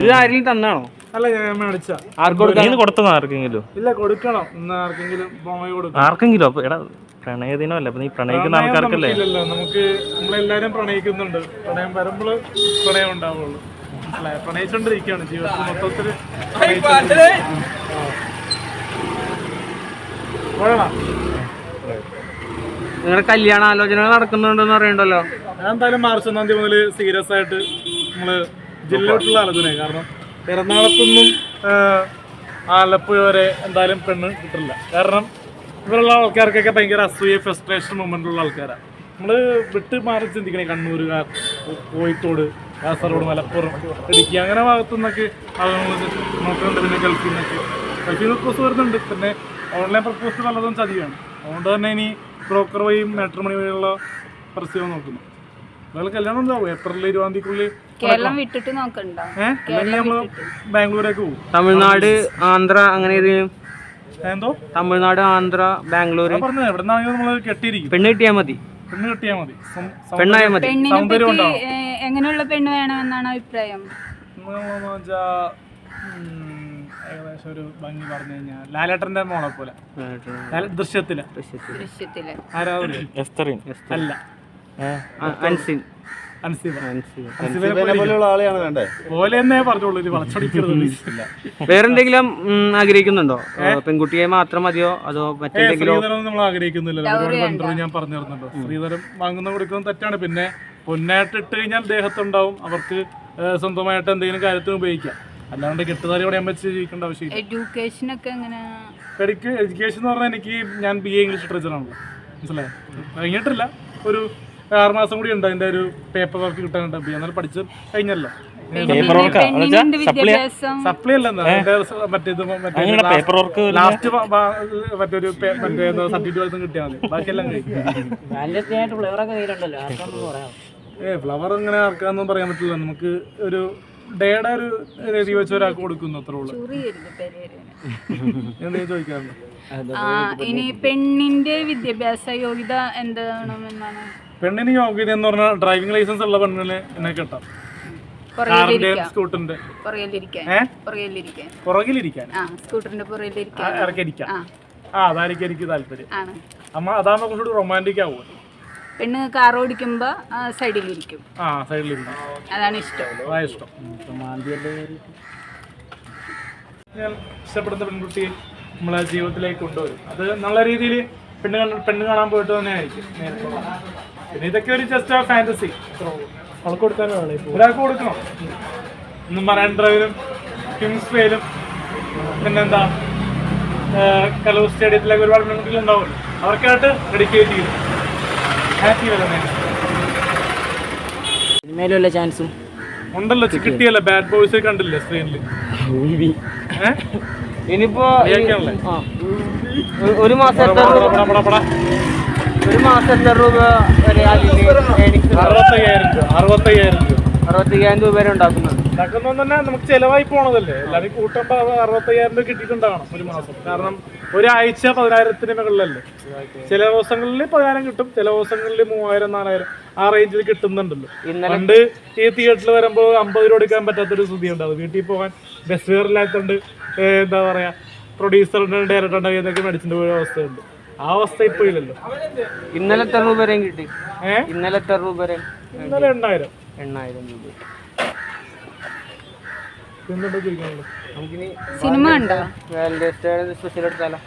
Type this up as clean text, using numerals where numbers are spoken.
ഇത് ആരെങ്കിലും തന്നാണോ? അല്ല, ഞാൻ മേടിച്ച. കൊടുത്തോ ആർക്കെങ്കിലും? ഇല്ല, കൊടുക്കണം. ആർക്കെങ്കിലും ആർക്കെങ്കിലും? അപ്പൊ എടാ പ്രണയദിനം അല്ല, നീ പ്രണയിക്കുന്ന ആൾക്കാർക്കല്ലേ? ഇല്ലല്ലോ, നമുക്ക് നമ്മളെല്ലാരും പ്രണയിക്കുന്നുണ്ട്. പ്രണയം വരുമ്പോൾ പ്രണയം ഉണ്ടാവുള്ളൂ. മനസ്സിലായോ? പ്രണയിച്ചോണ്ടിരിക്കുകയാണ് ജീവിതത്തിൽ മൊത്തത്തില്. നിങ്ങളുടെ കല്യാണ ആലോചനകൾ നടക്കുന്നുണ്ടെന്ന് പറയണ്ടല്ലോ. ഞാൻ എന്തായാലും മാർച്ച് 1 മുതൽ സീരിയസ് ആയിട്ട് നമ്മള് ജില്ലയിലുള്ള ആലോചന. കാരണം എറണാകുളത്തൊന്നും ആലപ്പുഴ വരെ എന്തായാലും പെണ്ണ് കിട്ടില്ല. കാരണം ഇവരുള്ള ആൾക്കാർക്കൊക്കെ ഭയങ്കര അസൂയ, ഫ്രസ്ട്രേഷൻ മൊമെന്റുള്ള ആൾക്കാരാണ്. നമ്മൾ വിട്ട് മാറി ചിന്തിക്കണേ. കണ്ണൂരുകാർ, കോഴിക്കോട്, കാസർഗോഡ്, മലപ്പുറം, ഇടുക്കി അങ്ങനെ ഭാഗത്തു നിന്നൊക്കെ ആളുകൾ നോക്കുന്നുണ്ട്. പിന്നെ ഗൾഫിൽ നിന്നൊക്കെ പ്രപ്പോസ് വരുന്നുണ്ട്. പിന്നെ ഓൺലൈൻ പ്രപ്പോസ് പലതും ചതിയാണ്. അതുകൊണ്ട് തന്നെ ഇനി ബ്രോക്കർ വഴിയും മാട്രിമോണി വഴിയുള്ള പരസ്യം നോക്കുന്നു. അതുപോലെ കല്യാണം ഉണ്ടാവും ഏപ്രിൽ 20 തീയതിക്കുള്ളിൽ. കേരളം വിട്ടിട്ട് നോക്കണ്ടോ? അല്ലെങ്കിൽ നമ്മള് ബാംഗ്ലൂരേക്ക് പോകും. തമിഴ്നാട്, ആന്ധ്ര അങ്ങനെ ഏതെങ്കിലും? എന്തോ തമിഴ്നാട്, ആന്ധ്ര, ബാംഗ്ലൂർ പറഞ്ഞത് എവിടെ നിന്നാണെങ്കിലും നമ്മള് കെട്ടിയിരിക്കും. പെണ്ണ് കിട്ടിയാൽ മതി. പെണ്ണ് കിട്ടിയാൽ മതി. പെണ്ണായ മതി. എങ്ങനെയുള്ള പെണ്ണ് വേണമെന്നാണ് അഭിപ്രായം? ഏകദേശം ഒരു ഭംഗി പറഞ്ഞു കഴിഞ്ഞാൽ ലാലേട്ടന്റെ മോളെ പോലെ. ദൃശ്യത്തില് അല്ല പോലെ തന്നെ പറഞ്ഞോളൂ. വേറെന്തെങ്കിലും ആഗ്രഹിക്കുന്നുണ്ടോ? പെൺകുട്ടിയെ മാത്രം മതിയോ അതോ മറ്റെന്തെങ്കിലും? ശ്രീധരം നമ്മൾ ആഗ്രഹിക്കുന്നില്ല. ഞാൻ പറഞ്ഞു തരുന്നുണ്ടോ? ശ്രീധരം വാങ്ങുന്ന കൊടുക്കുന്നത് തെറ്റാണ്. പിന്നെ പൊന്നായിട്ട് ഇട്ട് കഴിഞ്ഞാൽ ദേഹത്തുണ്ടാവും. അവർക്ക് സ്വന്തമായിട്ട് എന്തെങ്കിലും കാര്യത്തിന് ഉപയോഗിക്കാം. അല്ലാണ്ട് കെട്ടുതാരി ഇവിടെ വെച്ച് ജീവിക്കേണ്ട ആവശ്യമില്ല. എഡ്യൂക്കേഷൻ എന്ന് പറഞ്ഞാൽ ഞാൻ BA ഇംഗ്ലീഷ് ലിറ്ററേച്ചറാണല്ലോ. മനസ്സിലായോ? കഴിഞ്ഞിട്ടില്ല. ഒരു 6 മാസം കൂടി ഉണ്ട് അതിന്റെ ഒരു പേപ്പർ വർക്ക് കിട്ടാനുണ്ട്. എന്നാലും പഠിച്ച് കഴിഞ്ഞല്ലോ. സപ്ലി അല്ല, ലാസ്റ്റ് മറ്റൊരു സർട്ടിഫിക്കറ്റ് കിട്ടിയാൽ മതി. ബാക്കിയെല്ലാം ഫ്ലവർ ഇങ്ങനെ ആർക്കാന്നും പറയാൻ പറ്റില്ല. നമുക്ക് ഒരു ഡേയുടെ ഒരു രീതി വെച്ച് ഒരാൾക്ക് കൊടുക്കുന്നു, അത്രേ ഉള്ളൂ. എന്തെങ്കിലും ചോദിക്കാറുണ്ട്? ഇനി പെണ്ണിന്റെ വിദ്യാഭ്യാസ യോഗ്യത എന്താണെന്നാണ്? പെണ്ണിന് യോഗ്യത എന്ന് പറഞ്ഞാൽ ഡ്രൈവിംഗ് ലൈസൻസ് ഉള്ള പെണ്ണിന് എന്നെ കിട്ടാം. സ്കൂട്ടറിന്റെ പുറകിലിരിക്കാൻ ഇറക്കിയിരിക്കാം. അതായിരിക്കും എനിക്ക് താല്പര്യം. അതാകുമ്പോ കുറച്ചുകൂടി റൊമാൻറ്റിക് ആവും. പെണ്ണ് കാർ ഓടിക്കുമ്പോ സൈഡിലിരിക്കും. അതാണ് ഇഷ്ടം. ഞാൻ ഇഷ്ടപ്പെടുന്ന പെൺകുട്ടിയെ നമ്മളെ ജീവിതത്തിലേക്ക് കൊണ്ടുവരും. അത് നല്ല രീതിയിൽ പെണ്ണ് കാണാൻ പോയിട്ട് തന്നെ ആയിരിക്കും. പിന്നെ ഇതൊക്കെ ഒരു ജസ്റ്റ് ആ ഫാന്റസി. അവൾക്ക് കൊടുത്താലും ഒരാൾക്ക് കൊടുക്കണം. മറൈൻ ഡ്രൈവിലും കിങ്സ് വേയിലും പിന്നെന്താ കലൂർ സ്റ്റേഡിയത്തിലൊക്കെ ഒരുപാട് പെൺകുട്ടികളുണ്ടാവുമല്ലോ. അവർക്കായിട്ട് ഡെഡിക്കേറ്റ് ചെയ്യും. ചാൻസും ഉണ്ടല്ലോ. കിട്ടിയല്ലോ, ബാഡ് ബോയ്സ് കണ്ടില്ലേ സ്ക്രീനില്? ഇനിയിപ്പോ ഒരു മാസം എത്ര രൂപ വരെ? 65,000 രൂപ വരെ ഉണ്ടാക്കുന്നത് തന്നെ നമുക്ക് ചെലവായി പോണതല്ലേ. എല്ലാവരും കൂട്ടുമ്പോ 65,000 രൂപ കിട്ടിയിട്ടുണ്ടാവണം ഒരു മാസം. കാരണം ഒരാഴ്ച 10,000-ന് മുകളിലല്ലേ. ചില ദിവസങ്ങളിൽ 10,000 കിട്ടും, ചില ദിവസങ്ങളിൽ 3,000-4,000 ആ റേഞ്ചിൽ കിട്ടുന്നുണ്ടല്ലോ. പണ്ട് ഈ തിയേറ്ററിൽ വരുമ്പോൾ 50 രൂപ എടുക്കാൻ പറ്റാത്തൊരു സ്ഥിതി ഉണ്ടാവും. വീട്ടിൽ പോകാൻ ബസ് ഫെയറില്ലാത്തോണ്ട് എന്താ പറയാ, പ്രൊഡ്യൂസറിന്റെ ഡയറക്ടറിന്റെ എന്നൊക്കെ മേടിച്ചിട്ട് പോയ അവസ്ഥയുണ്ട്. ആ അവസ്ഥ ഇപ്പൊ ഇല്ലല്ലോ. ഇന്നലെ എത്ര രൂപ വരെയും കിട്ടി? ഇന്നലെ എത്ര രൂപ വരെ? ഇന്നലെ 8,000 രൂപ. സിനിമ ഉണ്ടോ? സ്പെഷ്യൽ എടുത്താലോ?